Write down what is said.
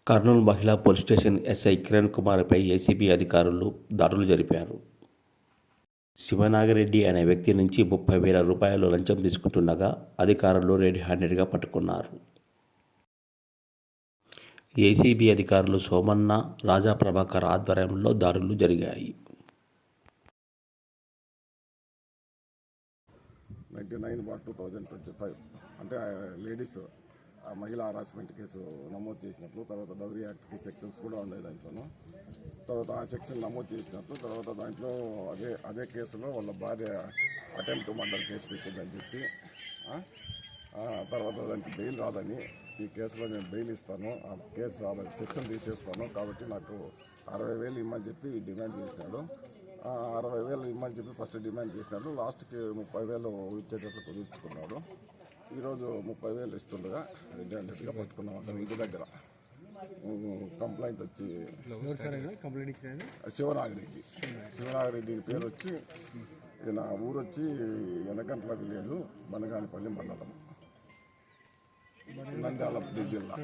కర్నూలు మహిళా police station SI Kiran కుమార్పై ACB అధికారులు దాడులు జరిపారు. శివనాగిరెడ్డి అనే వ్యక్తి నుంచి 30,000 రూపాయలు లంచం తీసుకుంటుండగా అధికారులు రెడ్ హ్యాండెడ్గా పట్టుకున్నారు. ఏసీబీ అధికారులు సోమన్న, రాజా ప్రభాకర్ ఆధ్వర్యంలో దాడులు జరిగాయి. 99/2025 అంటే లేడీస్ మహిళా హరాస్మెంట్ కేసు నమోదు చేసినట్లు, తర్వాత డౌరీ యాక్ట్కి సెక్షన్స్ కూడా ఉన్నాయి దాంట్లోనూ. తర్వాత ఆ సెక్షన్ నమోదు చేసినట్లు, తర్వాత దాంట్లో అదే కేసులో వాళ్ళ భార్య అటెంప్ట్ మర్డర్ కేసు పెట్టిందని చెప్పి, తర్వాత దానికి బెయిల్ రాదని, ఈ కేసులో నేను బెయిల్ ఇస్తాను, ఆ కేసు సెక్షన్ తీసేస్తాను, కాబట్టి నాకు 60,000 ఇమ్మని చెప్పి డిమాండ్ చేసినాడు. 60,000 ఇమ్మని చెప్పి ఫస్ట్ డిమాండ్ చేసినాడు. లాస్ట్కి 30,000 ఇచ్చేటట్లు కుదుర్చుకున్నాడు. ఈరోజు 30,000 ఇస్తుండగా రెడ్ హ్యాండెడ్గా పట్టుకున్నాం అతను ఇంటి దగ్గర. కంప్లైంట్ వచ్చి శివనాగిరెడ్డి పేరు వచ్చి, నా ఊరు వచ్చి ఎనగంట్ల విలేజ్, బనగానిపల్లి మండలం, నంద్యాల జిల్లా.